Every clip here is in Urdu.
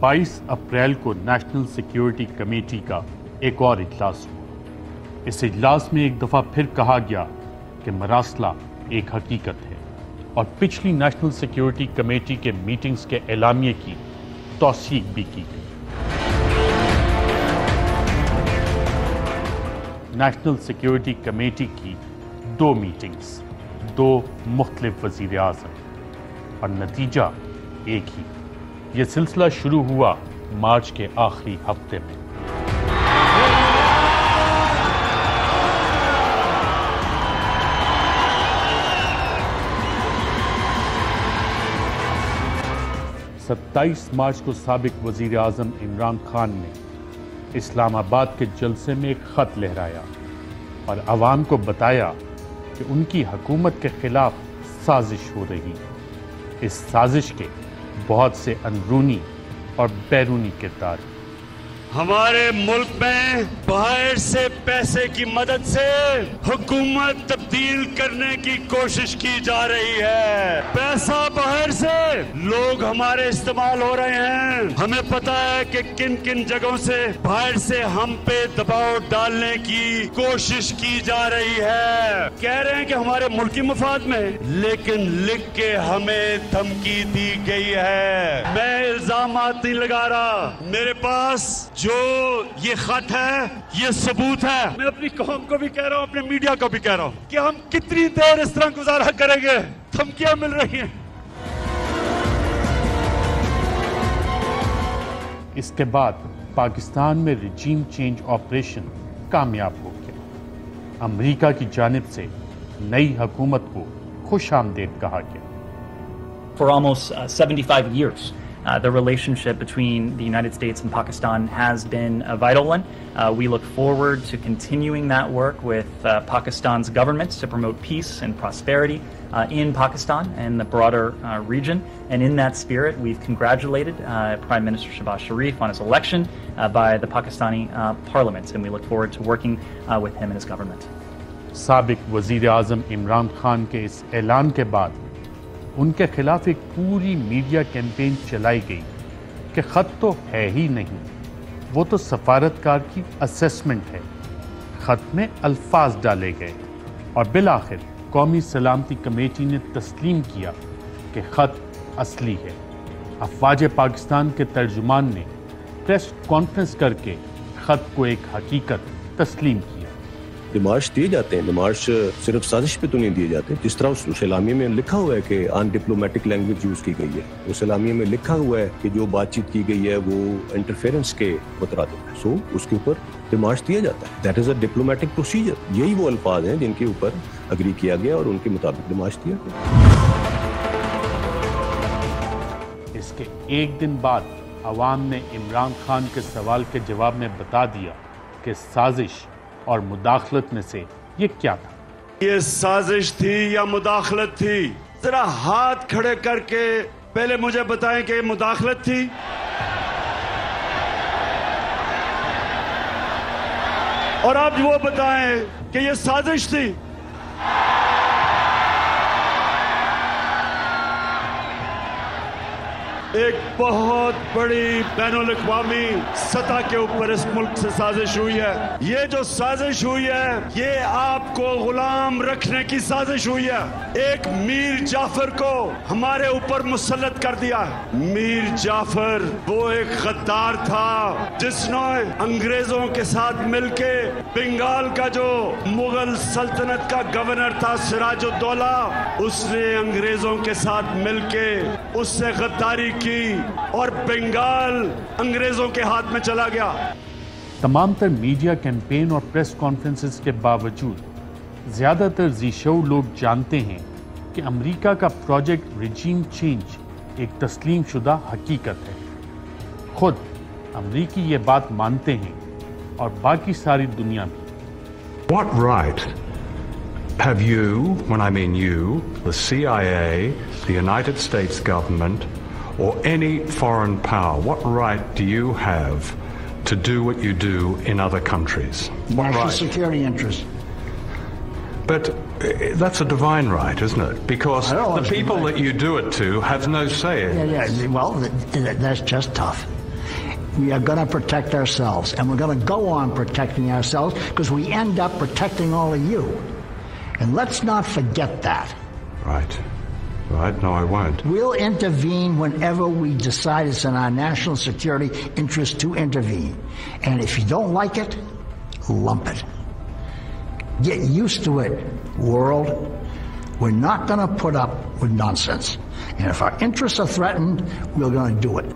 22 اپریل کو نیشنل سیکیورٹی کمیٹی کا ایک اور اجلاس ہوا۔ اس اجلاس میں ایک دفعہ پھر کہا گیا کہ مراسلہ ایک حقیقت ہے، اور پچھلی نیشنل سیکیورٹی کمیٹی کے میٹنگز کے اعلامیے کی توثیق بھی کی گئی۔ نیشنل سیکیورٹی کمیٹی کی 2 میٹنگز، 2 مختلف وزیر اعظم، اور نتیجہ ایک ہی۔ یہ سلسلہ شروع ہوا مارچ کے آخری ہفتے میں۔ ستائیس مارچ کو سابق وزیر اعظم عمران خان نے اسلام آباد کے جلسے میں ایک خط لہرایا اور عوام کو بتایا کہ ان کی حکومت کے خلاف سازش ہو رہی ہے۔ اس سازش کے بہت سے اندرونی اور بیرونی کردار۔ ہمارے ملک میں باہر سے پیسے کی مدد سے حکومت تبدیل کرنے کی کوشش کی جا رہی ہے۔ پیسہ باہر سے لوگ ہمارے استعمال ہو رہے ہیں۔ ہمیں پتہ ہے کہ کن کن جگہوں سے باہر سے ہم پہ دباؤ ڈالنے کی کوشش کی جا رہی ہے۔ کہہ رہے ہیں کہ ہمارے ملکی مفاد میں، لیکن لکھ کے ہمیں دھمکی دی گئی ہے۔ میں الزامات نہیں لگا رہا، میرے پاس جو یہ خط ہے یہ ثبوت ہے۔ میں اپنی قوم کو بھی کہہ رہا ہوں، اپنے میڈیا کو بھی کہہ رہا ہوں کہ ہم کتنی دیر اس طرح گزارا کریں گے؟ دھمکیاں مل رہی ہیں۔ اس کے بعد پاکستان میں رجیم چینج آپریشن کامیاب ہو گیا۔ امریکہ کی جانب سے نئی حکومت کو خوش آمدید کہا گیا۔ For almost 75 years, the relationship between the United States and Pakistan has been a vital one. We look forward to continuing that work with Pakistan's government to promote peace and prosperity in Pakistan and the broader region. And in that spirit, we've congratulated Prime Minister Shehbaz Sharif on his election by the Pakistani Parliament, and we look forward to working with him and his government. سابق وزیر اعظم عمران خان کے اس اعلان کے بعد ان کے خلاف ایک پوری میڈیا کیمپین چلائی گئی کہ خط تو ہے ہی نہیں، وہ تو سفارتکار کی اسیسمنٹ ہے۔ خط میں الفاظ ڈالے گئے اور بالآخر قومی سلامتی کمیٹی نے تسلیم کیا کہ خط اصلی ہے۔ افواج پاکستان کے ترجمان نے پریس کانفرنس کر کے خط کو ایک حقیقت تسلیم کیا۔ ڈیمارش دیے جاتے ہیں، ڈیمارش صرف سازش پہ تو نہیں دیے جاتے۔ جس طرح اس اعلامیے میں لکھا ہوا ہے کہ ان ڈپلومیٹک لینگویج یوز کی گئی ہے، اس اعلامیے میں لکھا ہوا ہے کہ جو بات چیت کی گئی ہے وہ انٹرفیئرنس کے مترادف ہے، سو اس کے اوپر ڈیمارش دیا جاتا ہے۔ That is a diplomatic procedure. یہی وہ الفاظ ہیں جن کے اوپر اگری کیا گیا اور ان کے مطابق ڈیمارش دیا گیا۔ اس کے ایک دن بعد عوام نے عمران خان کے سوال کے جواب میں بتا دیا کہ سازش اور مداخلت میں سے یہ کیا تھا۔ یہ سازش تھی یا مداخلت تھی؟ ذرا ہاتھ کھڑے کر کے پہلے مجھے بتائیں کہ یہ مداخلت تھی اور آپ وہ بتائیں کہ یہ سازش تھی۔ ایک بہت بڑی بین الاقوامی سطح کے اوپر اس ملک سے سازش ہوئی ہے۔ یہ جو سازش ہوئی ہے یہ آپ کو غلام رکھنے کی سازش ہوئی ہے۔ ایک میر جعفر کو ہمارے اوپر مسلط کر دیا ہے۔ میر جعفر وہ ایک غدار تھا جس نے انگریزوں کے ساتھ مل کے بنگال کا جو مغل سلطنت کا گورنر تھا سراج الدولہ، اس نے انگریزوں کے ساتھ مل کے اس سے غداری کی اور بنگال انگریزوں کے ہاتھ میں چلا گیا۔ تمام تر میڈیا کیمپین اور پریس کانفرنسز کے باوجود زیادہ تر ذی شعور لوگ جانتے ہیں کہ امریکہ کا پروجیکٹ رجیم چینج ایک تسلیم شدہ حقیقت ہے۔ خود امریکی یہ بات مانتے ہیں اور باقی ساری دنیا بھی۔ What right have you, when I mean you, the CIA, the United States government, or any foreign power, what right do you have to do what you do in other countries? National security interest. But that's a divine right, isn't it? Because the people that you do it to have no say in it. Yeah, well, that's just tough. we are going to protect ourselves, and we're going to go on protecting ourselves because we end up protecting all of you. And let's not forget that. Right. Right? No, I won't. We'll intervene whenever we decide it's in our national security interest to intervene. And if you don't like it, lump it. Get used to it, world. We're not going to put up with nonsense. And if our interests are threatened, we're going to do it.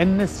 NSC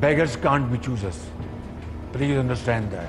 Beggars can't be choosers. Please understand that.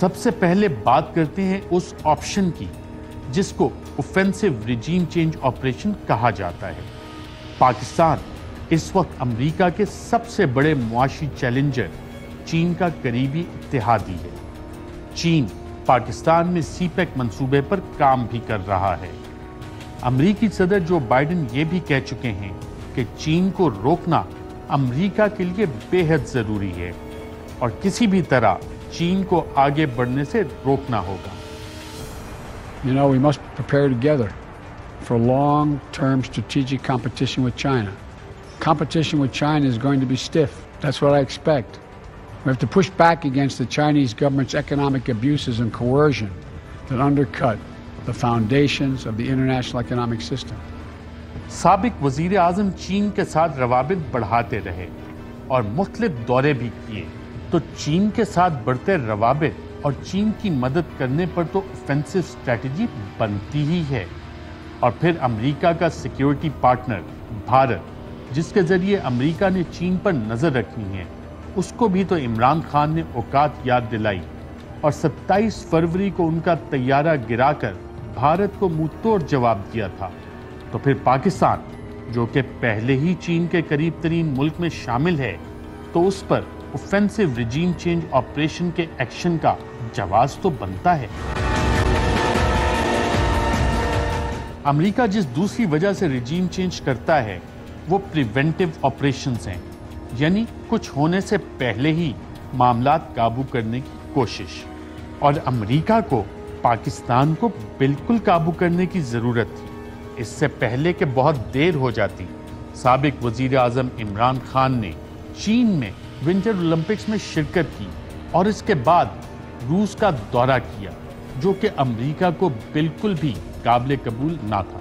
سب سے پہلے بات کرتے ہیں اس آپشن کی جس کو اوفینسو ریجیم چینج آپریشن کہا جاتا ہے۔ پاکستان اس وقت امریکہ کے سب سے بڑے معاشی چیلنجر چین کا قریبی اتحادی ہے۔ چین پاکستان میں سی پیک منصوبے پر کام بھی کر رہا ہے۔ امریکی صدر جو بائیڈن یہ بھی کہہ چکے ہیں کہ چین کو روکنا امریکہ کے لیے بے حد ضروری ہے اور کسی بھی طرح چین کو آگے بڑھنے سے روکنا ہوگا۔ You know, we must prepare together for long-term strategic competition with China. Competition with China is going to be stiff. That's what I expect. We have to push back against the Chinese government's economic abuses and coercion that undercut the foundations of the international economic system. سابق وزیر اعظم چین کے ساتھ روابط بڑھاتے رہے اور مختلف دورے بھی کیے، تو چین کے ساتھ بڑھتے روابط اور چین کی مدد کرنے پر تو اوفینسو اسٹریٹجی بنتی ہی ہے۔ اور پھر امریکہ کا سیکیورٹی پارٹنر بھارت، جس کے ذریعے امریکہ نے چین پر نظر رکھنی ہے، اس کو بھی تو عمران خان نے اوقات یاد دلائی اور 27 فروری کو ان کا طیارہ گرا کر بھارت کو منہ توڑ جواب دیا تھا۔ تو پھر پاکستان جو کہ پہلے ہی چین کے قریب ترین ملک میں شامل ہے، تو اس پر اوفینسو ریجیم چینج آپریشن کے ایکشن کا جواز تو بنتا ہے۔ امریکہ جس دوسری وجہ سے ریجیم چینج کرتا ہے وہ پریونٹیو آپریشنز ہیں، یعنی کچھ ہونے سے پہلے ہی معاملات قابو کرنے کی کوشش۔ اور امریکہ کو پاکستان کو بالکل قابو کرنے کی ضرورت تھی، اس سے پہلے کہ بہت دیر ہو جاتی۔ سابق وزیر اعظم عمران خان نے چین میں ونٹر اولمپکس میں شرکت کی اور اس کے بعد روس کا دورہ کیا، جو کہ امریکہ کو بالکل بھی قابل قبول نہ تھا۔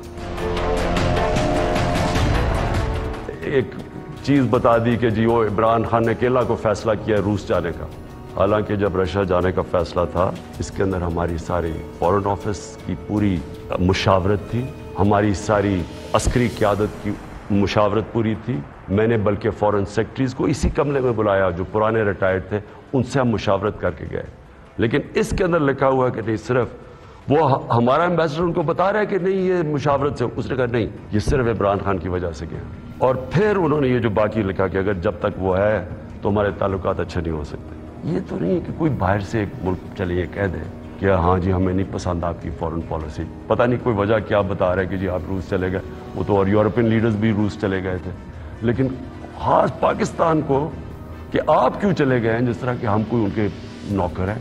ایک چیز بتا دی کہ جی وہ عمران خان نے اکیلا کو فیصلہ کیا روس جانے کا، حالانکہ جب رشیا جانے کا فیصلہ تھا اس کے اندر ہماری ساری فورن آفس کی پوری مشاورت تھی، ہماری ساری عسکری قیادت کی مشاورت پوری تھی۔ میں نے بلکہ فورن سیکرٹریز کو اسی کمرے میں بلایا جو پرانے ریٹائرڈ تھے، ان سے ہم مشاورت کر کے گئے۔ لیکن اس کے اندر لکھا ہوا ہے کہ نہیں، صرف وہ ہمارا ایمبیسڈر ان کو بتا رہا ہے کہ نہیں یہ مشاورت سے، اس نے کہا نہیں یہ صرف عمران خان کی وجہ سے گیا۔ اور پھر انہوں نے یہ جو باقی لکھا کہ اگر جب تک وہ ہے تو ہمارے تعلقات اچھے نہیں ہو سکتے۔ یہ تو نہیں ہے کہ کوئی باہر سے ایک ملک چلے یہ کہہ دے کہ ہاں جی ہمیں نہیں پسند آپ کی فورن پالیسی، پتہ نہیں کوئی وجہ کیا بتا رہا ہے کہ جی آپ روس چلے گئے، وہ تو اور یورپین لیڈرز بھی روس چلے گئے تھے، لیکن خاص پاکستان کو کہ آپ کیوں چلے گئے ہیں، جس طرح کہ ہم کوئی ان کے نوکر ہیں۔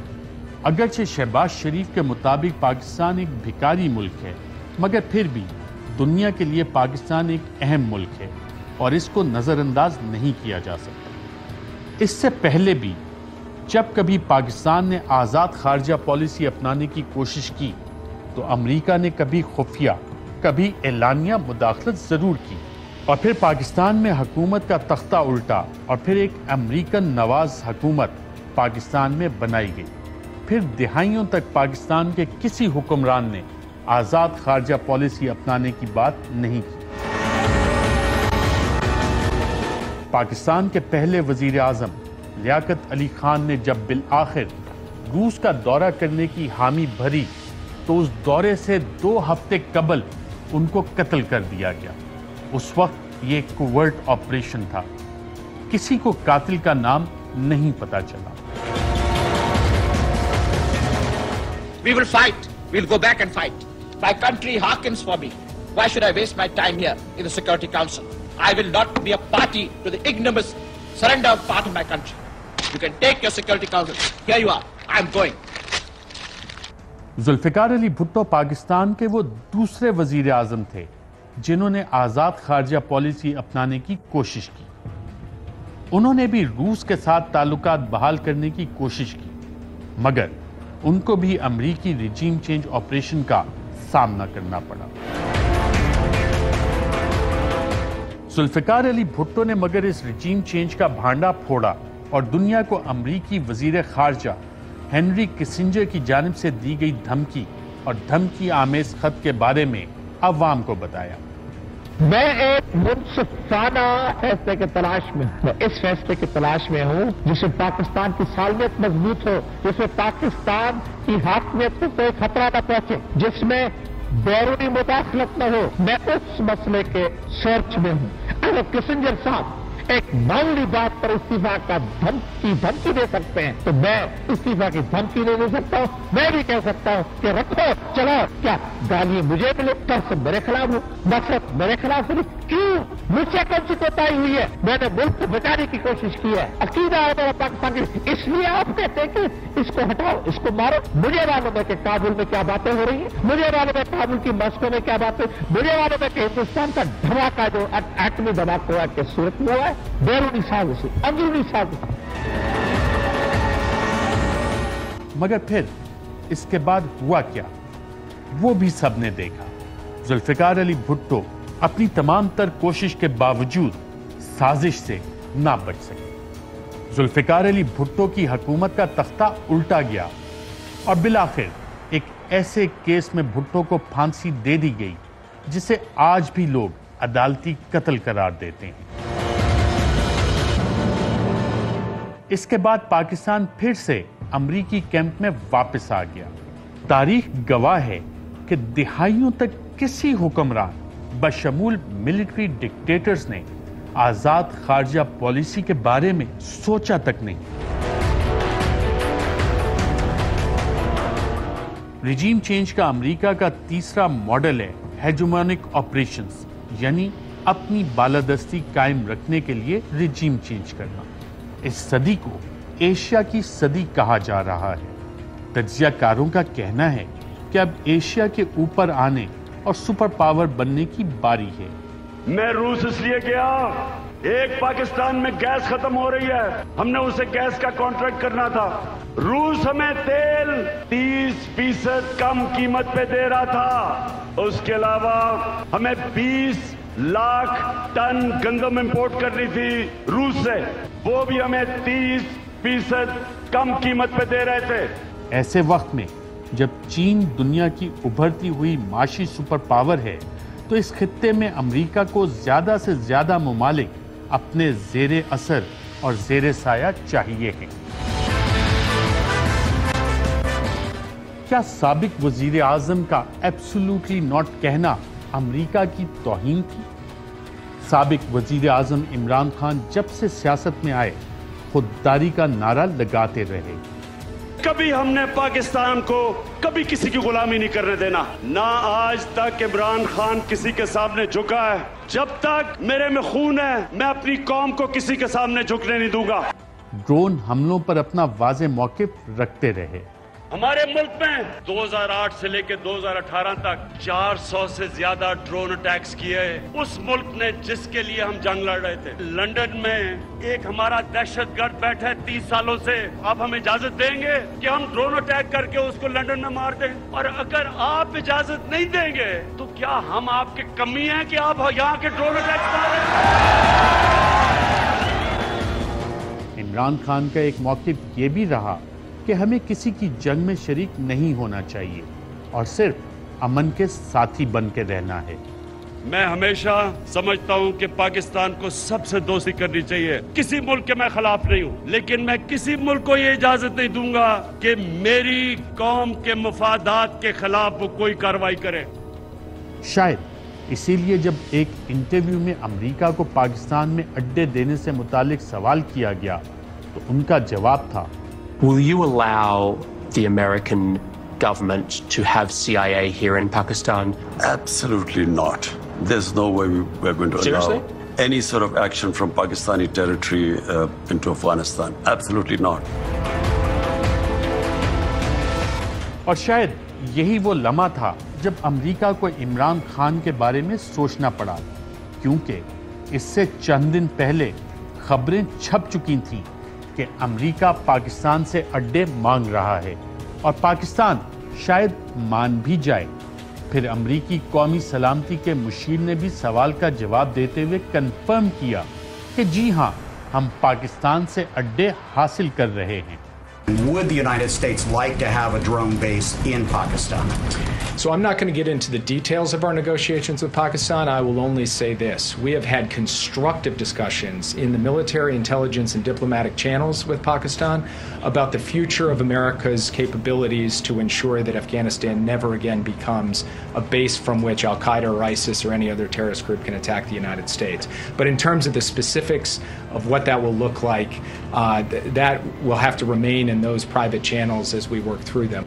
اگرچہ شہباز شریف کے مطابق پاکستان ایک بھکاری ملک ہے، مگر پھر بھی دنیا کے لیے پاکستان ایک اہم ملک ہے اور اس کو نظر انداز نہیں کیا جا سکتا۔ اس سے پہلے بھی جب کبھی پاکستان نے آزاد خارجہ پالیسی اپنانے کی کوشش کی تو امریکہ نے کبھی خفیہ کبھی اعلانیہ مداخلت ضرور کی، اور پھر پاکستان میں حکومت کا تختہ الٹا اور پھر ایک امریکن نواز حکومت پاکستان میں بنائی گئی۔ پھر دہائیوں تک پاکستان کے کسی حکمران نے آزاد خارجہ پالیسی اپنانے کی بات نہیں کی۔ پاکستان کے پہلے وزیر اعظم لیاقت علی خان نے جب بالآخر روس کا دورہ کرنے کی حامی بھری تو اس دورے سے 2 ہفتے قبل ان کو قتل کر دیا گیا۔ اس وقت یہ کوورٹ آپریشن تھا، کسی کو قاتل کا نام نہیں پتا چلا۔ We will fight. We'll go back and fight. My country hearkens for me. Why should I waste my time here in the Security Council? I will not be a party to the ignominious surrender of part of my country. You can take your Security Council. Here you are. I am going. Zulfiqar Ali Bhutto Pakistan کے وہ دوسرے وزیر اعظم تھے جنہوں نے آزاد خارجہ پالیسی اپنانے کی کوشش کی۔ انہوں نے بھی روس کے ساتھ تعلقات بحال کرنے کی کوشش کی، مگر ان کو بھی امریکی ریجیم چینج آپریشن کا سامنا کرنا پڑا۔ ذوالفقار علی بھٹو نے مگر اس ریجیم چینج کا بھانڈا پھوڑا اور دنیا کو امریکی وزیر خارجہ ہنری کسنجر کی جانب سے دی گئی دھمکی اور دھمکی آمیز خط کے بارے میں عوام کو بتایا۔ میں ایک منصفانہ فیصلے کی تلاش میں ہوں. میں اس فیصلے کی تلاش میں ہوں جس میں پاکستان کی سالمیت مضبوط ہو, جس میں پاکستان کی حاکمیت کو کوئی خطرہ نہ پہنچے, جس میں بیرونی مداخلت نہ ہو. میں اس مسئلے کے سرچ میں ہوں. اگر کسنجر صاحب ایک معمولی بات پر استعفا کا دھمکی دے سکتے ہیں تو میں استعفا کی دھمکی نہیں دے سکتا ہوں. میں بھی کہہ سکتا ہوں کہ رکھو چلو, کیا گالی مجھے ملے طرف میرے خلاف ہو, مقصد میرے خلاف ہو. کیوں مجھ سے کون سی کوتاہی ہوئی ہے؟ میں نے ملک کو بچانے کی کوشش کی ہے. عقیدہ ہے میرا پاکستان کی, اس لیے آپ کہتے ہیں کہ اس کو ہٹاؤ, اس کو مارو. مجھے معلوم ہے کہ کابل میں کیا باتیں ہو رہی ہیں, مجھے معلوم ہے کابل کی مسکو میں کیا باتیں, مجھے معلوم ہے کہ ہندوستان کا دھماکہ جو ایٹمی دھماکہ کی صورت میں ہوا ہے بیرونی سازش سے, اندرونی سازش. مگر پھر اس کے بعد ہوا کیا وہ بھی سب نے دیکھا. ذوالفقار علی بھٹو اپنی تمام تر کوشش کے باوجود سازش سے نہ بچ سکے. ذوالفقار علی بھٹو کی حکومت کا تختہ الٹا گیا اور بالآخر ایک ایسے کیس میں بھٹو کو پھانسی دے دی گئی جسے آج بھی لوگ عدالتی قتل قرار دیتے ہیں. اس کے بعد پاکستان پھر سے امریکی کیمپ میں واپس آ گیا. تاریخ گواہ ہے کہ دہائیوں تک کسی حکمران بشمول ملٹری ڈکٹیٹرز نے آزاد خارجہ پالیسی کے بارے میں سوچا تک نہیں. ریجیم چینج کا امریکہ کا تیسرا ماڈل ہے ہیجمونک آپریشنز, یعنی اپنی بالادستی قائم رکھنے کے لیے ریجیم چینج کرنا. اس صدی کو ایشیا کی صدی کہا جا رہا ہے. تجزیہ کاروں کا کہنا ہے کہ اب ایشیا کے اوپر آنے اور سپر پاور بننے کی باری ہے. میں روس اس لیے گیا, ایک پاکستان میں گیس ختم ہو رہی ہے, ہم نے اسے گیس کا کانٹریکٹ کرنا تھا. روس ہمیں تیل 30% کم قیمت پہ دے رہا تھا. اس کے علاوہ ہمیں 20 لاکھ ٹن گندم امپورٹ کرنی تھی روس سے, وہ بھی ہمیں 30% کم قیمت پہ دے رہے تھے. ایسے وقت میں جب چین دنیا کی ابھرتی ہوئی معاشی سپر پاور ہے تو اس خطے میں امریکہ کو زیادہ سے زیادہ ممالک اپنے زیر اثر اور زیر سایہ چاہیے ہیں. کیا سابق وزیر اعظم کا ایبسولوٹلی ناٹ کہنا امریکہ کی توہین تھی؟ سابق وزیر اعظم عمران خان جب سے سیاست میں آئے خودداری کا نعرہ لگاتے رہے. کبھی ہم نے پاکستان کو کبھی کسی کی غلامی نہیں کرنے دینا, نہ آج تک عمران خان کسی کے سامنے جھکا ہے. جب تک میرے میں خون ہے میں اپنی قوم کو کسی کے سامنے جھکنے نہیں دوں گا. ڈرون حملوں پر اپنا واضح موقف رکھتے رہے. ہمارے ملک میں 2008 سے لے کے 2018 تک 400 سے زیادہ ڈرون اٹیکس کیے. اس ملک نے جس کے لیے ہم جنگ لڑ رہے تھے, لندن میں ایک ہمارا دہشت گرد بیٹھا ہے 30 سالوں سے, آپ ہمیں اجازت دیں گے کہ ہم ڈرون اٹیک کر کے اس کو لندن میں مار دیں؟ اور اگر آپ اجازت نہیں دیں گے تو کیا ہم آپ کے کمی ہیں کہ آپ یہاں کے ڈرون اٹیکس کر رہے ہیں؟ عمران خان کا ایک موقف یہ بھی رہا کہ ہمیں کسی کی جنگ میں شریک نہیں ہونا چاہیے اور صرف امن کے ساتھی بن کے رہنا ہے. میں ہمیشہ سمجھتا ہوں کہ پاکستان کو سب سے دوستی کرنی چاہیے. کسی ملک کے میں خلاف نہیں ہوں, لیکن میں کسی ملک کو یہ اجازت نہیں دوں گا کہ میری قوم کے مفادات کے خلاف وہ کوئی کارروائی کرے. شاید اسی لیے جب ایک انٹرویو میں امریکہ کو پاکستان میں اڈے دینے سے متعلق سوال کیا گیا تو ان کا جواب تھا, Will you allow the American government to have CIA here in Pakistan? Absolutely not. There's no way we're going to allow any sort of action from Pakistani territory into Afghanistan. Absolutely not. اور شاید یہی وہ لمحہ تھا جب امریکہ کو عمران خان کے بارے میں سوچنا پڑا, کیونکہ اس سے چند دن پہلے خبریں چھپ چکی تھیں کہ امریکہ پاکستان سے اڈے مانگ رہا ہے اور پاکستان شاید مان بھی جائے. پھر امریکی قومی سلامتی کے مشیر نے بھی سوال کا جواب دیتے ہوئے کنفرم کیا کہ جی ہاں, ہم پاکستان سے اڈے حاصل کر رہے ہیں. Would the United States like to have a drone base in Pakistan? So I'm not going to get into the details of our negotiations with Pakistan. I will only say this. We have had constructive discussions in the military, intelligence, and diplomatic channels with Pakistan about the future of America's capabilities to ensure that Afghanistan never again becomes a base from which Al-Qaeda or ISIS or any other terrorist group can attack the United States. But in terms of the specifics of what that will look like, that will have to remain in those private channels as we work through them.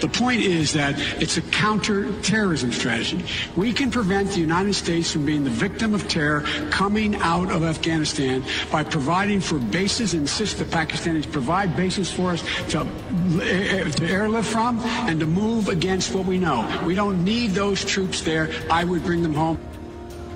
The point is that it's a counter-terrorism strategy. We can prevent the United States from being the victim of terror coming out of Afghanistan by providing for bases and insist that Pakistanis provide bases for us to airlift from and to move against what we know. We don't need those troops there. I would bring them home.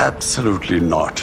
Absolutely not.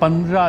15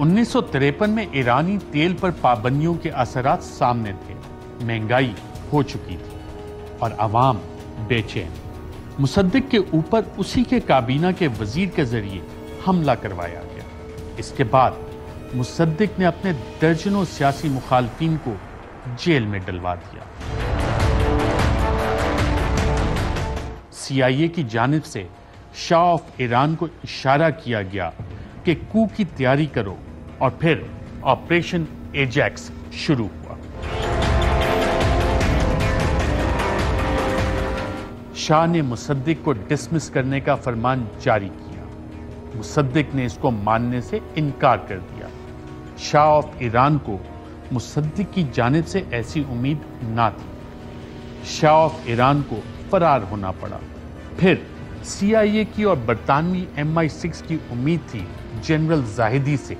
1953 میں ایرانی تیل پر پابندیوں کے اثرات سامنے تھے، مہنگائی ہو چکی تھی اور عوام بے چین۔ مصدق کے اوپر اسی کے کابینہ کے وزیر کے ذریعے حملہ کروایا گیا۔ اس کے بعد مصدق نے اپنے درجنوں سیاسی مخالفین کو جیل میں ڈلوا دیا۔ CIA کی جانب سے شاہ آف ایران کو اشارہ کیا گیا کہ کو کی تیاری کرو، اور پھر آپریشن ایجیکس شروع ہوا۔ شاہ نے مصدق کو ڈسمس کرنے کا فرمان جاری کیا۔ مصدق نے اس کو ماننے سے انکار کر دیا۔ شاہ آف ایران کو مصدق کی جانب سے ایسی امید نہ تھی۔ شاہ آف ایران کو فرار ہونا پڑا۔ پھر CIA کی اور برطانوی MI6 کی امید تھی جنرل زاہدی سے،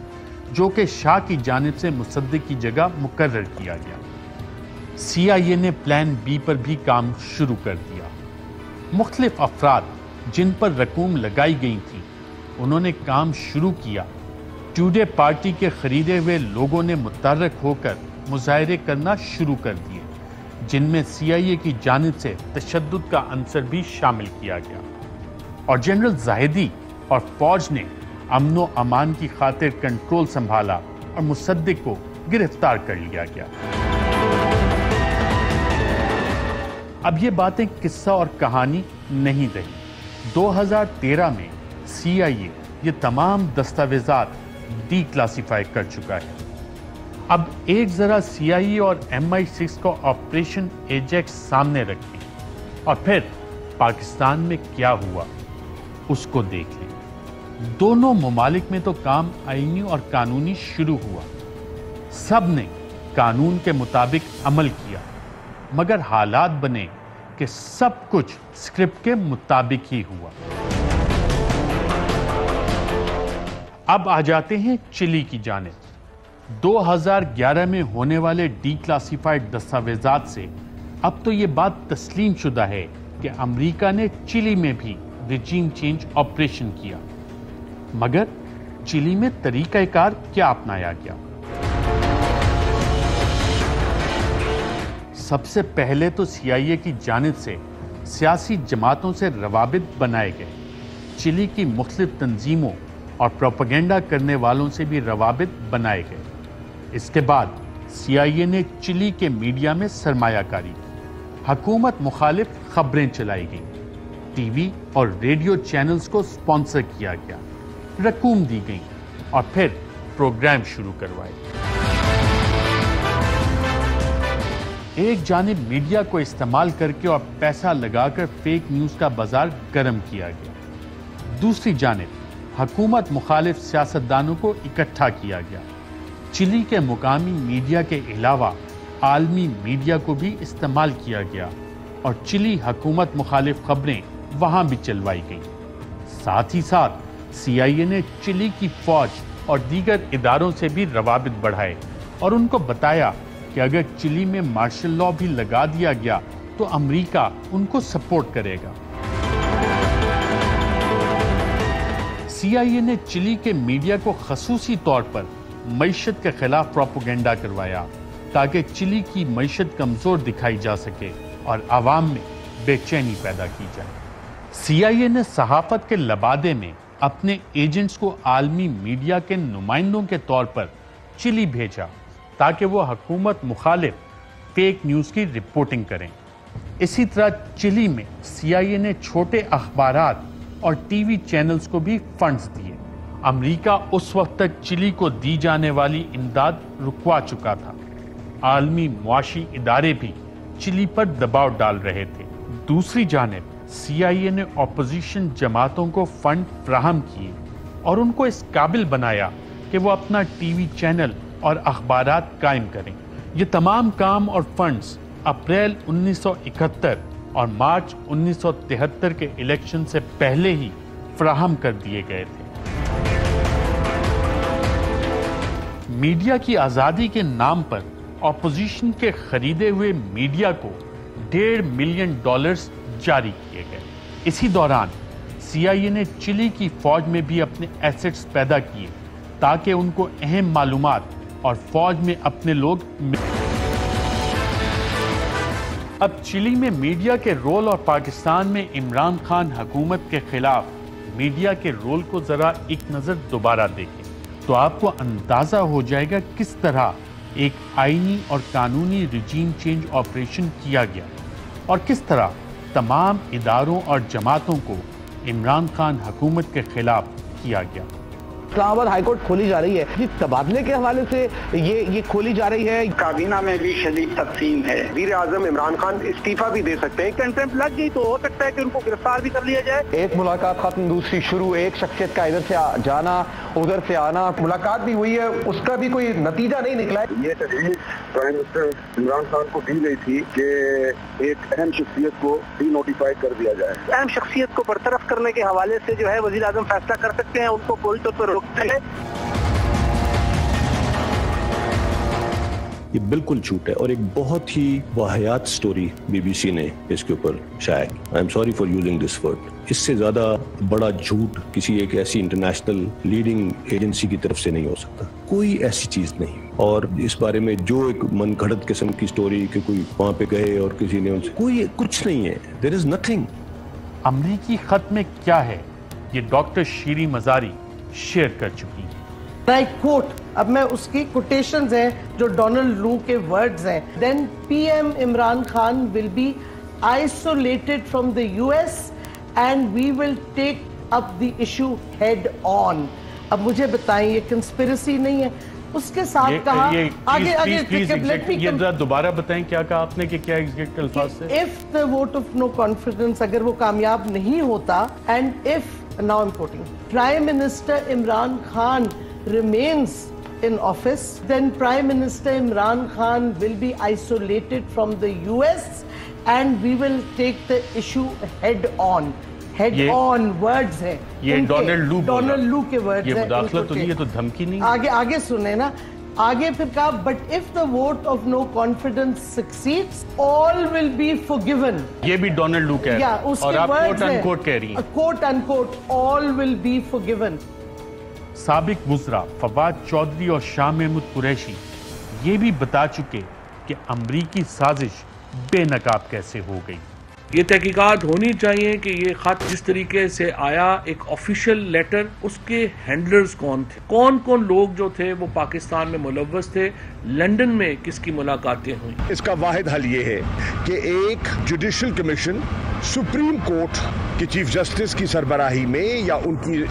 جو کہ شاہ کی جانب سے مصدق کی جگہ مقرر کیا گیا۔ CIA نے پلان B پر بھی کام شروع کر دیا۔ مختلف افراد جن پر رقوم لگائی گئی تھی، انہوں نے کام شروع کیا۔ ٹوڈے پارٹی کے خریدے ہوئے لوگوں نے متحرک ہو کر مظاہرے کرنا شروع کر دیے، جن میں CIA کی جانب سے تشدد کا عنصر بھی شامل کیا گیا، اور جنرل زاہدی اور فوج نے امن و امان کی خاطر کنٹرول سنبھالا اور مصدق کو گرفتار کر لیا گیا۔ اب یہ باتیں قصہ اور کہانی نہیں رہی۔ 2013 میں CIA یہ تمام دستاویزات ڈی کلاسیفائی کر چکا ہے۔ اب ایک ذرا CIA اور MI6 کو آپریشن ایجیکس سامنے رکھیں اور پھر پاکستان میں کیا ہوا اس کو دیکھ لیں۔ دونوں ممالک میں تو کام آئینی اور قانونی شروع ہوا، سب نے قانون کے مطابق عمل کیا، مگر حالات بنے کہ سب کچھ اسکرپٹ کے مطابق ہی ہوا۔ اب آ جاتے ہیں چلی کی جانب۔ 2011 میں ہونے والے ڈی کلاسیفائڈ دستاویزات سے اب تو یہ بات تسلیم شدہ ہے کہ امریکہ نے چلی میں بھی ریجیم چینج آپریشن کیا، مگر چلی میں طریقہ کار کیا اپنایا گیا؟ سب سے پہلے تو CIA کی جانب سے سیاسی جماعتوں سے روابط بنائے گئے، چلی کی مختلف تنظیموں اور پروپیگنڈا کرنے والوں سے بھی روابط بنائے گئے۔ اس کے بعد CIA نے چلی کے میڈیا میں سرمایہ کاری کی، حکومت مخالف خبریں چلائی گئیں، ٹی وی اور ریڈیو چینلز کو سپانسر کیا گیا، رقوم دی گئیں اور پھر پروگرام شروع کروائے۔ ایک جانب میڈیا کو استعمال کر کے اور پیسہ لگا کر فیک نیوز کا بازار گرم کیا گیا، دوسری جانب حکومت مخالف سیاستدانوں کو اکٹھا کیا گیا۔ چلی کے مقامی میڈیا کے علاوہ عالمی میڈیا کو بھی استعمال کیا گیا اور چلی حکومت مخالف خبریں وہاں بھی چلوائی گئیں۔ ساتھ ہی ساتھ CIA نے چلی کی فوج اور دیگر اداروں سے بھی روابط بڑھائے اور ان کو بتایا کہ اگر چلی میں مارشل لاء بھی لگا دیا گیا تو امریکہ ان کو سپورٹ کرے گا۔ CIA نے چلی کے میڈیا کو خصوصی طور پر معیشت کے خلاف پروپیگنڈا کروایا تاکہ چلی کی معیشت کمزور دکھائی جا سکے اور عوام میں بے چینی پیدا کی جائے۔ CIA نے صحافت کے لبادے میں اپنے ایجنٹس کو عالمی میڈیا کے نمائندوں کے طور پر چلی بھیجا تاکہ وہ حکومت مخالف فیک نیوز کی رپورٹنگ کریں۔ اسی طرح چلی میں CIA نے چھوٹے اخبارات اور ٹی وی چینلز کو بھی فنڈز دیے۔ امریکہ اس وقت تک چلی کو دی جانے والی امداد رکوا چکا تھا۔ عالمی معاشی ادارے بھی چلی پر دباؤ ڈال رہے تھے۔ دوسری جانب CIA نے اپوزیشن جماعتوں کو فنڈ فراہم کیے اور ان کو اس قابل بنایا کہ وہ اپنا ٹی وی چینل اور اخبارات قائم کریں۔ یہ تمام کام اور فنڈز اپریل 1971 اور مارچ 1973 کے الیکشن سے پہلے ہی فراہم کر دیے گئے تھے۔ میڈیا کی آزادی کے نام پر اپوزیشن کے خریدے ہوئے میڈیا کو $1.5 ملین جاری کیے گئے۔ اسی دوران CIA نے چلی کی فوج میں بھی اپنے ایسٹس پیدا کیے تاکہ ان کو اہم معلومات اور فوج میں اپنے لوگ اب چلی میں میڈیا کے رول اور پاکستان میں عمران خان حکومت کے خلاف میڈیا کے رول کو ذرا ایک نظر دوبارہ دیکھیں تو آپ کو اندازہ ہو جائے گا کس طرح ایک آئینی اور قانونی ریجیم چینج آپریشن کیا گیا اور کس طرح تمام اداروں اور جماعتوں کو عمران خان حکومت کے خلاف کیا گیا۔ اسلام آباد ہائی کورٹ کھولی جا رہی ہے، جس تبادلے کے حوالے سے یہ کھولی جا رہی ہے۔ کابینہ میں بھی شدید تقسیم ہے۔ وزیر اعظم عمران خان استعفیٰ بھی دے سکتے ہیں، کنٹمپٹ لگ گئی تو ہو سکتا ہے کہ ان کو گرفتار بھی کر لیا جائے۔ ایک ملاقات ختم دوسری شروع، ایک شخصیت کا ادھر سے جانا ادھر سے آنا، ملاقات بھی ہوئی ہے، اس کا بھی کوئی نتیجہ نہیں نکلا ہے۔ یہ تجویز پرائم منسٹر عمران خان کو دی گئی تھی کہ ایک اہم شخصیت کو ڈی نوٹیفائی کر دیا جائے۔ اہم شخصیت کو برطرف کرنے کے حوالے سے جو ہے وزیر اعظم فیصلہ کر سکتے ہیں، ان کو پوری طور پر روکتے ہیں۔ یہ بالکل جھوٹ ہے اور ایک بہت ہی واہیات سٹوری بی بی سی نے اس کے اوپر شائع کی۔ I am sorry for using this word. اس سے زیادہ بڑا جھوٹ کسی ایک ایسی انٹرنیشنل لیڈنگ ایجنسی کی طرف سے نہیں ہو سکتا، کوئی ایسی چیز نہیں۔ اور اس بارے میں جو ایک من گھڑت قسم کی سٹوری کہ کوئی وہاں پہ گئے اور کسی نے ان سے، کوئی کچھ نہیں ہے، دیر از نتھنگ۔ امریکی خط میں کیا ہے یہ ڈاکٹر شیری مزاری شیئر کر چکی ہیں۔ کوٹ اب میں اس کی کوٹیشنز ہیں جو ڈونلڈ لو کے ورڈز ہیں۔ Then P M Imran Khan will be isolated from the U S and we will take up the issue head on. اب مجھے بتائیں یہ کنسپیرسی نہیں ہے؟ اس کے ساتھ کہا یہ دوبارہ بتائیں کیا کہا آپ نے کہ کیا ایگزیکٹ الفاظ سے؟ if the vote of no confidence اگر وہ کامیاب نہیں ہوتا and if now I'm quoting Prime Minister Imran Khan remains in office then Prime Minister Imran Khan will be isolated from the US and we will take the issue head on words ہیں یہ ڈونلڈ لو کے ورڈز ہیں۔ یہ مداخلت تو نہیں ہے تو دھمکی نہیں۔ آگے سنیں نا، آگے پھر کہا but if the vote of no confidence succeeds all will be forgiven۔ یہ بھی ڈونلڈ لو کہہ رہا ہے اور آپ کوٹ ان کوٹ کہہ رہی ہیں۔ کوٹ ان کوٹ all will be forgiven۔ سابق وزراء فواد چودھری اور شاہ محمود قریشی یہ بھی بتا چکے کہ امریکی سازش بے نقاب کیسے ہو گئی۔ یہ تحقیقات ہونی چاہیے کہ یہ خط جس طریقے سے آیا ایک آفیشیل لیٹر، اس کے ہینڈلرز کون تھے، کون کون لوگ جو تھے وہ پاکستان میں ملوث تھے، لندن میں کس کی ملاقاتیں ہوئیں۔ اس کا واحد حل یہ ہے کہ ایک جوڈیشل کمیشن سپریم کورٹ کے چیف جسٹس کی سربراہی میں یا ان کی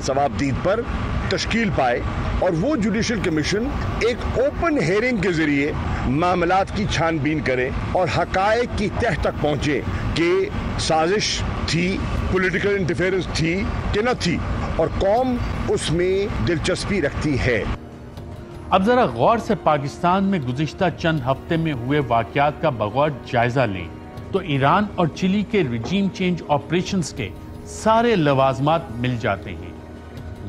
ثوابدید پر تشکیل پائے اور وہ جوڈیشل کمیشن ایک اوپن ہیئرنگ کے ذریعے معاملات کی چھان بین کرے اور حقائق کی تہ تک پہنچے کہ سازش تھی، پولیٹیکل انٹرفیئرنس تھی کہ نہ تھی، اور قوم اس میں دلچسپی رکھتی ہے۔ اب ذرا غور سے پاکستان میں گزشتہ چند ہفتے میں ہوئے واقعات کا بغور جائزہ لیں تو ایران اور چلی کے ریجیم چینج آپریشنز کے سارے لوازمات مل جاتے ہیں۔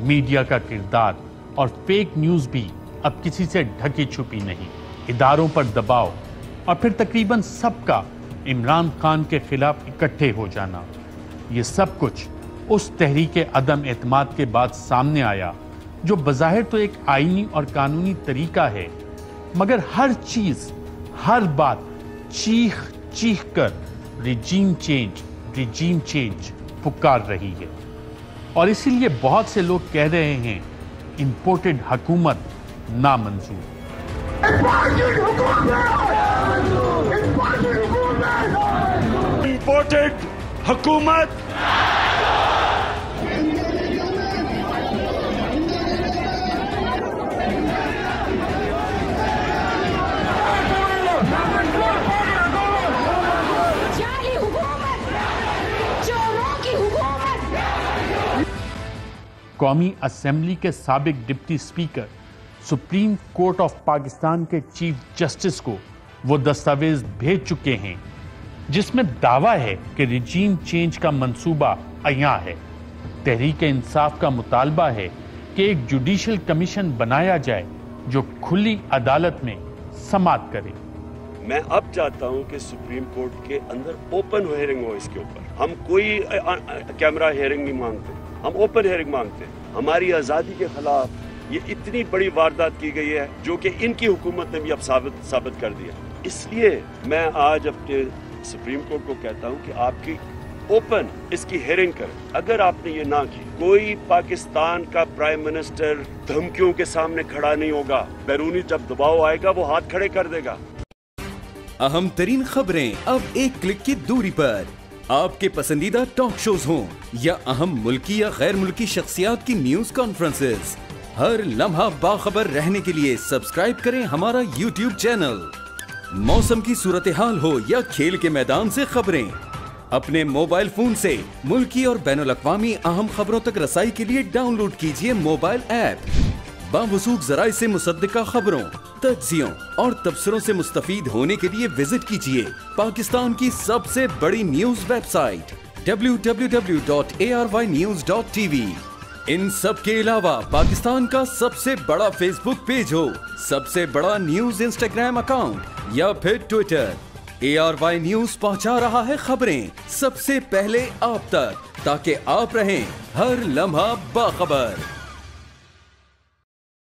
میڈیا کا کردار اور فیک نیوز بھی اب کسی سے ڈھکی چھپی نہیں، اداروں پر دباؤ اور پھر تقریباً سب کا عمران خان کے خلاف اکٹھے ہو جانا، یہ سب کچھ اس تحریک عدم اعتماد کے بعد سامنے آیا جو بظاہر تو ایک آئینی اور قانونی طریقہ ہے، مگر ہر چیز ہر بات چیخ چیخ کر ریجیم چینج پکار رہی ہے۔ اور اسی لیے بہت سے لوگ کہہ رہے ہیں امپورٹڈ حکومت نامنظور۔ امپورٹڈ حکومت قومی اسمبلی کے سابق deputy speaker supreme court of Pakistan کے چیف جسٹس کو وہ دستاویز بھیج چکے ہیں جس میں دعویٰ ہے کہ ریجیم چینج کا منصوبہ عیاں ہے۔ تحریک انصاف کا مطالبہ ہے کہ ایک جوڈیشل کمیشن بنایا جائے جو کھلی عدالت میں سماعت کرے۔ میں اب چاہتا ہوں کہ سپریم کورٹ کے اندر اوپن ہیئرنگ ہو اس کے اوپر۔ ہم کوئی کیمرہ ہیئرنگ نہیں مانگتے، ہم اوپن ہیئرنگ مانگتے ہیں۔ ہماری آزادی کے خلاف یہ اتنی بڑی واردات کی گئی ہے جو کہ ان کی حکومت نے بھی اب ثابت کر دیا. اس لیے میں آج اپنے سپریم کورٹ کو کہتا ہوں کہ آپ کی اوپن اس کی ہیئرنگ کریں. اگر آپ نے یہ نہ کی, کوئی پاکستان کا پرائم منسٹر دھمکیوں کے سامنے کھڑا نہیں ہوگا. بیرونی جب دباؤ آئے گا وہ ہاتھ کھڑے کر دے گا. اہم ترین خبریں اب ایک کلک کی دوری پر. آپ کے پسندیدہ ٹاک شوز ہوں یا اہم ملکی یا غیر ملکی شخصیات کی نیوز کانفرنسز, ہر لمحہ باخبر رہنے کے لیے سبسکرائب کریں ہمارا یوٹیوب چینل. موسم کی صورتحال ہو یا کھیل کے میدان سے خبریں, اپنے موبائل فون سے ملکی اور بین الاقوامی اہم خبروں تک رسائی کے لیے ڈاؤن لوڈ کیجیے موبائل ایپ. باوثوق ذرائع سے مصدقہ خبروں, تجزیوں اور تبصروں سے مستفید ہونے کے لیے وزٹ کیجیے پاکستان کی سب سے بڑی نیوز ویب سائٹ www.arYnews.tv. ان سب کے علاوہ پاکستان کا سب سے بڑا فیس بک پیج ہو, سب سے بڑا نیوز انسٹاگرام اکاؤنٹ یا پھر ٹویٹر, ARY نیوز پہنچا رہا ہے خبریں سب سے پہلے آپ تک, تاکہ آپ رہیں ہر لمحہ باخبر.